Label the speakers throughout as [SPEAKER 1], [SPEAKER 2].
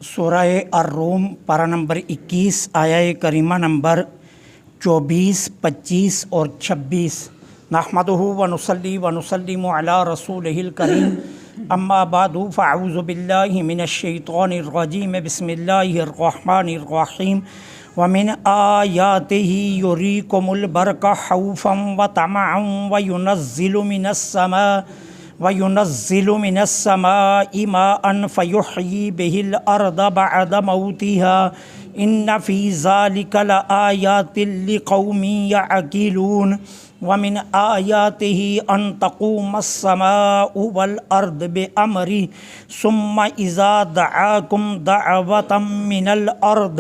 [SPEAKER 1] سورہ الروم پارہ نمبر 21 آیہ کریمہ نمبر 24، 25 اور 26۔ نحمدہ ونصلی ونسلم علی رسولہ الکریم، اما بعد فاعوذ باللہ من الشیطان الرجیم، بسم اللہ الرحمن الرحیم۔ ومن آیاتہ یریکم البرق خوفا وطمعا وَيُنَزِّلُ مِنَ السَّمَاءِ مَاءً فَيُحْيِي بِهِ الْأَرْضَ بَعْدَ مَوْتِهَا إِنَّ فِي ذَلِكَ لَآيَاتٍ لِقَوْمٍ يَعْقِلُونَ وَمِنْ آيَاتِهِ أَن تَقُومَ السَّمَاءُ وَالْأَرْضُ بِأَمْرِهِ ثُمَّ إِذَا دَعَاكُمْ دَعْوَةً مِّنَ الْأَرْضِ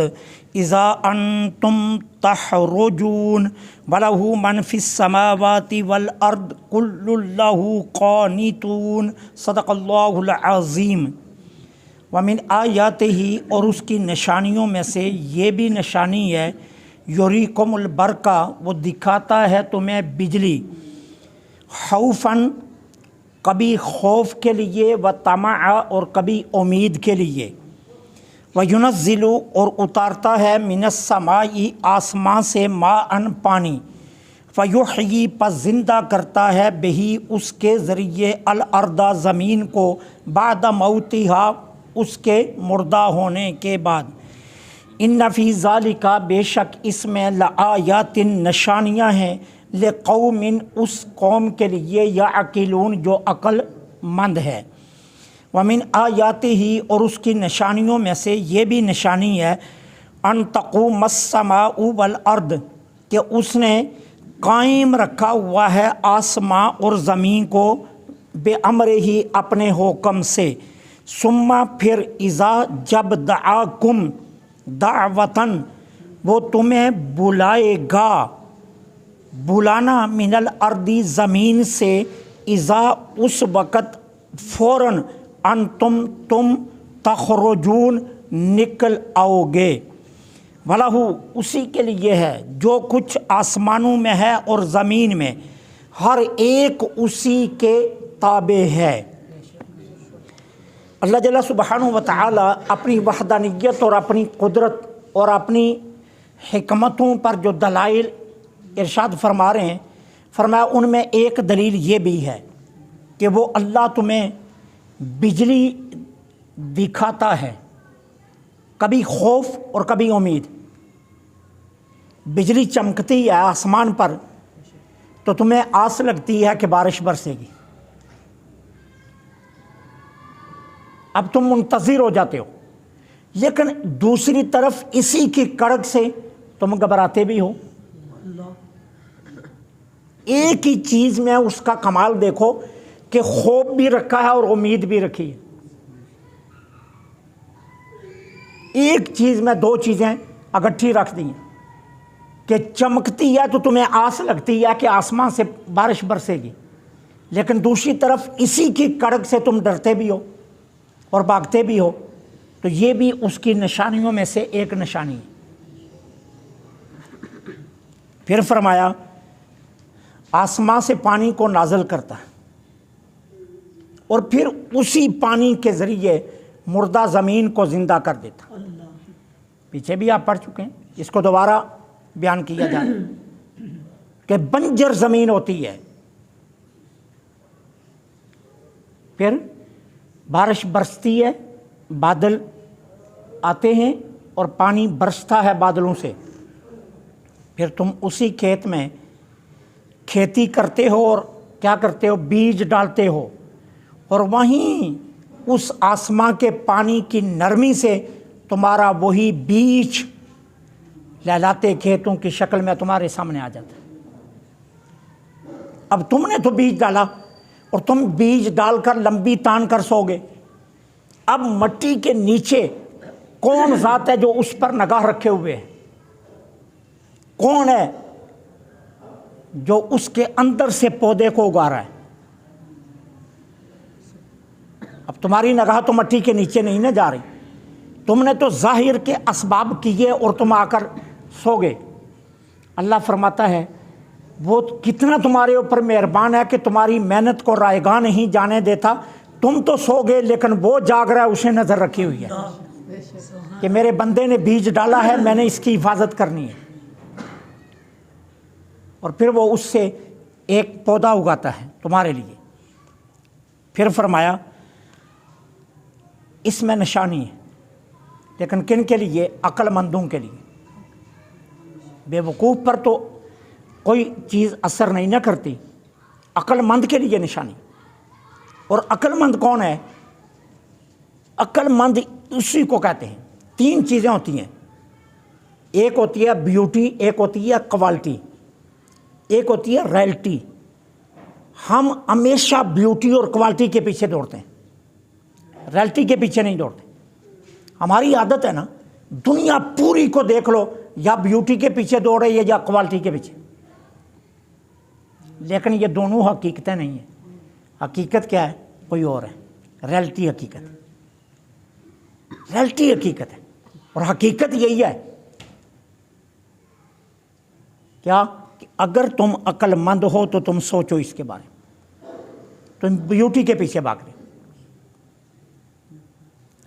[SPEAKER 1] اذا انتم تخرجون وله من في السماوات والارض كل له قانتون۔ صدق اللہ العظیم۔ ومن آیاتہ، اور اس کی نشانیوں میں سے یہ بھی نشانی ہے، یریکم البرقہ، وہ دکھاتا ہے تمہیں بجلی، خوفاً کبھی خوف کے لیے، و طمعا اور کبھی امید کے لیے، وَيُنَزِّلُ اور اتارتا ہے، مِنَ السَّمَاءِ آسمان سے، ماءً پانی، فَيُحْيِی پس زندہ کرتا ہے، بہی اس کے ذریعے، الارض زمین کو، بعد موتہا اس کے مردہ ہونے کے بعد۔ اِنَّ فِی ذَلِکَ بے شک اس میں، لآیات نشانیاں ہیں، لقوم اس قوم کے لیے، یعقلون جو عقل مند ہے۔ ومن آیاتہ اور اس کی نشانیوں میں سے یہ بھی نشانی ہے، ان تقوم السماء والارض کہ اس نے قائم رکھا ہوا ہے آسماں اور زمین کو، بے امرہ اپنے حکم سے، ثم پھر، اذا جب، دعاکم دعوتاً وہ تمہیں بلائے گا، بلانا، من الارض زمین سے، اذا اس وقت، فوراً، تم تخرجون نکل آؤ گے، وَلَهُ اسی کے لیے ہے، جو کچھ آسمانوں میں ہے اور زمین میں، ہر ایک اسی کے تابع ہے۔ اللہ جل سبحانہ و تعالی اپنی وحدانیت اور اپنی قدرت اور اپنی حکمتوں پر جو دلائل ارشاد فرما رہے ہیں، فرمایا ان میں ایک دلیل یہ بھی ہے کہ وہ اللہ تمہیں بجلی دکھاتا ہے، کبھی خوف اور کبھی امید۔ بجلی چمکتی ہے آسمان پر تو تمہیں آس لگتی ہے کہ بارش برسے گی، اب تم منتظر ہو جاتے ہو، لیکن دوسری طرف اسی کی کڑک سے تم گھبراتے بھی ہو۔ ایک ہی چیز میں اس کا کمال دیکھو کہ خوف بھی رکھا ہے اور امید بھی رکھی ہے۔ ایک چیز میں دو چیزیں اکٹھی رکھ دی ہیں کہ چمکتی ہے تو تمہیں آس لگتی ہے کہ آسمان سے بارش برسے گی، لیکن دوسری طرف اسی کی کڑک سے تم ڈرتے بھی ہو اور بھاگتے بھی ہو، تو یہ بھی اس کی نشانیوں میں سے ایک نشانی ہے۔ پھر فرمایا آسمان سے پانی کو نازل کرتا ہے اور پھر اسی پانی کے ذریعے مردہ زمین کو زندہ کر دیتا۔ پیچھے بھی آپ پڑھ چکے ہیں، اس کو دوبارہ بیان کیا جائے کہ بنجر زمین ہوتی ہے، پھر بارش برستی ہے، بادل آتے ہیں اور پانی برستا ہے بادلوں سے، پھر تم اسی کھیت میں کھیتی کرتے ہو اور کیا کرتے ہو، بیج ڈالتے ہو، اور وہیں اس آسمان کے پانی کی نرمی سے تمہارا وہی بیج لہلاتے کھیتوں کی شکل میں تمہارے سامنے آ جاتا ہے۔ اب تم نے تو بیج ڈالا اور تم بیج ڈال کر لمبی تان کر سو گے، اب مٹی کے نیچے کون ذات ہے جو اس پر نگاہ رکھے ہوئے ہے؟ کون ہے جو اس کے اندر سے پودے کو اگا رہا ہے؟ اب تمہاری نگاہ تو مٹی کے نیچے نہیں نہ جا رہی، تم نے تو ظاہر کے اسباب کیے اور تم آ کر سو گئے۔ اللہ فرماتا ہے وہ کتنا تمہارے اوپر مہربان ہے کہ تمہاری محنت کو رائیگاں نہیں جانے دیتا، تم تو سو گئے لیکن وہ جاگ رہا ہے، اسے نظر رکھی ہوئی ہے۔ کہ میرے بندے نے بیج ڈالا ہے، میں نے اس کی حفاظت کرنی ہے، اور پھر وہ اس سے ایک پودا اگاتا ہے تمہارے لیے۔ پھر فرمایا اس میں نشانی ہے، لیکن کن کے لیے؟ عقل مندوں کے لیے۔ بے وقوف پر تو کوئی چیز اثر نہیں نہ کرتی، عقل مند کے لیے نشانی۔ اور عقل مند کون ہے؟ عقل مند اسی کو کہتے ہیں۔ تین چیزیں ہوتی ہیں، ایک ہوتی ہے بیوٹی، ایک ہوتی ہے کوالٹی، ایک ہوتی ہے ریئلٹی۔ ہم ہمیشہ بیوٹی اور کوالٹی کے پیچھے دوڑتے ہیں، ریئلٹی کے پیچھے نہیں دوڑتے۔ ہماری عادت ہے نا، دنیا پوری کو دیکھ لو، یا بیوٹی کے پیچھے دوڑ رہی ہے یا کوالٹی کے پیچھے، لیکن یہ دونوں حقیقتیں نہیں ہیں۔ حقیقت کیا ہے؟ کوئی اور ہے، ریئلٹی حقیقت، ریئلٹی حقیقت ہے۔ اور حقیقت یہی ہے کیا کہ اگر تم عقل مند ہو تو تم سوچو اس کے بارے میں، تم بیوٹی کے پیچھے بھاگ رہے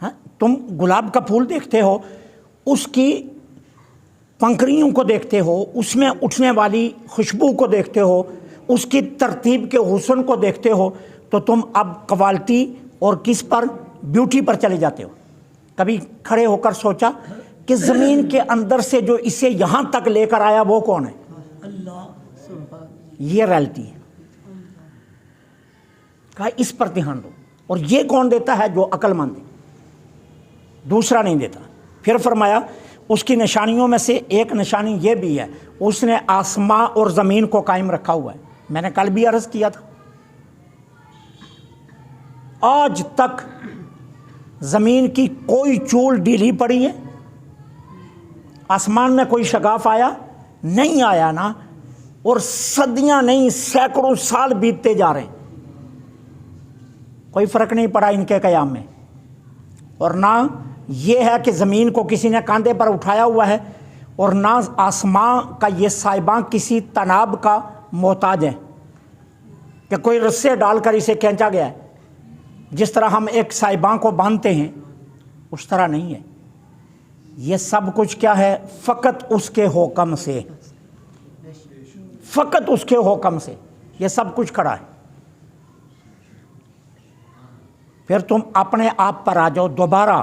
[SPEAKER 1] ہاں؟ تم گلاب کا پھول دیکھتے ہو، اس کی پنکھڑیوں کو دیکھتے ہو، اس میں اٹھنے والی خوشبو کو دیکھتے ہو، اس کی ترتیب کے حسن کو دیکھتے ہو، تو تم اب کوالٹی اور کس پر؟ بیوٹی پر چلے جاتے ہو۔ کبھی کھڑے ہو کر سوچا کہ زمین کے اندر سے جو اسے یہاں تک لے کر آیا وہ کون ہے؟ یہ ریئلٹی ہے۔ کہا اس پر دھیان دو، اور یہ کون دیتا ہے؟ جو عقل مند ہے، دوسرا نہیں دیتا۔ پھر فرمایا اس کی نشانیوں میں سے ایک نشانی یہ بھی ہے، اس نے آسمان اور زمین کو قائم رکھا ہوا ہے۔ میں نے کل بھی عرض کیا تھا، آج تک زمین کی کوئی چول ڈھیلی پڑی ہے؟ آسمان میں کوئی شگاف آیا؟ نہیں آیا نا، اور صدیاں نہیں سینکڑوں سال بیتتے جا رہے ہیں، کوئی فرق نہیں پڑا ان کے قیام میں۔ اور نہ یہ ہے کہ زمین کو کسی نے کاندھے پر اٹھایا ہوا ہے، اور نہ آسمان کا یہ سائباں کسی تناب کا محتاج ہے کہ کوئی رسے ڈال کر اسے کھینچا گیا ہے۔ جس طرح ہم ایک سائباں کو باندھتے ہیں اس طرح نہیں ہے، یہ سب کچھ کیا ہے؟ فقط اس کے حکم سے، فقط اس کے حکم سے یہ سب کچھ کھڑا ہے۔ پھر تم اپنے آپ پر آ جاؤ، دوبارہ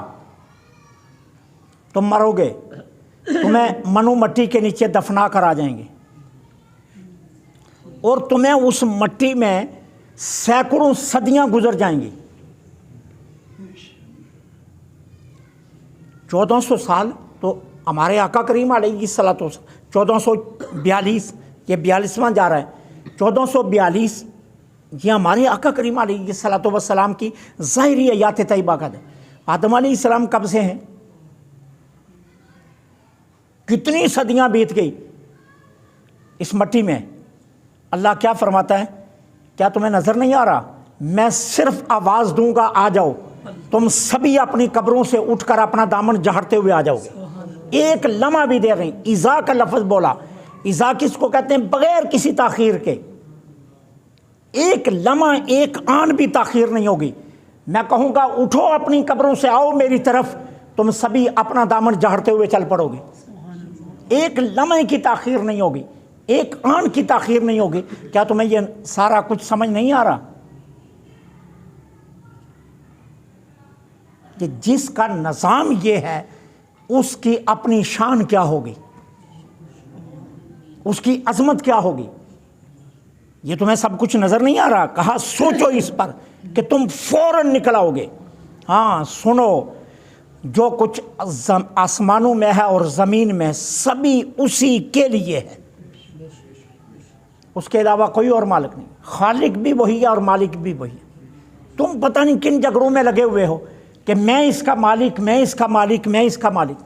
[SPEAKER 1] تم مرو گے، تمہیں منو مٹی کے نیچے دفنا کر آ جائیں گے، اور تمہیں اس مٹی میں سینکڑوں صدیاں گزر جائیں گی۔ 1400 سال تو ہمارے آقا کریم علیہ الصلوۃ والسلام، 1442 یہ 42واں جا رہا ہے، 1442 یہ ہمارے آقا کریم علیہ الصلوۃ والسلام کی ظاہری حیات طیبہ کا ہے۔ آدم علیہ السلام کب سے ہیں؟ کتنی صدیاں بیت گئی اس مٹی میں۔ اللہ کیا فرماتا ہے؟ کیا تمہیں نظر نہیں آ رہا؟ میں صرف آواز دوں گا، آ جاؤ، تم سبھی اپنی قبروں سے اٹھ کر اپنا دامن جھاڑتے ہوئے آ جاؤ گے۔ ایک لمحہ بھی دیر نہیں۔ اذا کا لفظ بولا، اذا کس کو کہتے ہیں؟ بغیر کسی تاخیر کے، ایک لمحہ ایک آن بھی تاخیر نہیں ہوگی۔ میں کہوں گا اٹھو اپنی قبروں سے آؤ میری طرف، تم سبھی اپنا دامن جھاڑتے ہوئے چل پڑو گے۔ ایک لمحے کی تاخیر نہیں ہوگی، ایک آن کی تاخیر نہیں ہوگی۔ کیا تمہیں یہ سارا کچھ سمجھ نہیں آ رہا کہ جس کا نظام یہ ہے اس کی اپنی شان کیا ہوگی، اس کی عظمت کیا ہوگی؟ یہ تمہیں سب کچھ نظر نہیں آ رہا؟ کہا سوچو اس پر کہ تم فوراً نکل آؤ گے۔ ہاں سنو، جو کچھ آسمانوں میں ہے اور زمین میں سبھی اسی کے لیے ہے، اس کے علاوہ کوئی اور مالک نہیں۔ خالق بھی وہی ہے اور مالک بھی وہی ہے۔ تم پتہ نہیں کن جگروں میں لگے ہوئے ہو کہ میں اس کا مالک، میں اس کا مالک، میں اس کا مالک۔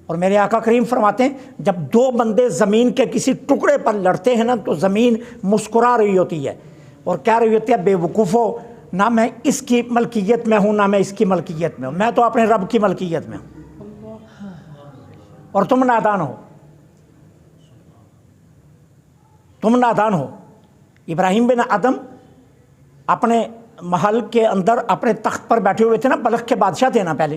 [SPEAKER 1] اور میرے آقا کریم فرماتے ہیں جب دو بندے زمین کے کسی ٹکڑے پر لڑتے ہیں نا تو زمین مسکرا رہی ہوتی ہے اور کہہ رہی ہوتی ہے بے وقوفو، نہ میں اس کی ملکیت میں ہوں نہ میں اس کی ملکیت میں ہوں، میں تو اپنے رب کی ملکیت میں ہوں اور تم نادان ہو، تم نادان ہو۔ ابراہیم بن آدم اپنے محل کے اندر اپنے تخت پر بیٹھے ہوئے تھے نا، بلخ کے بادشاہ تھے نا پہلے،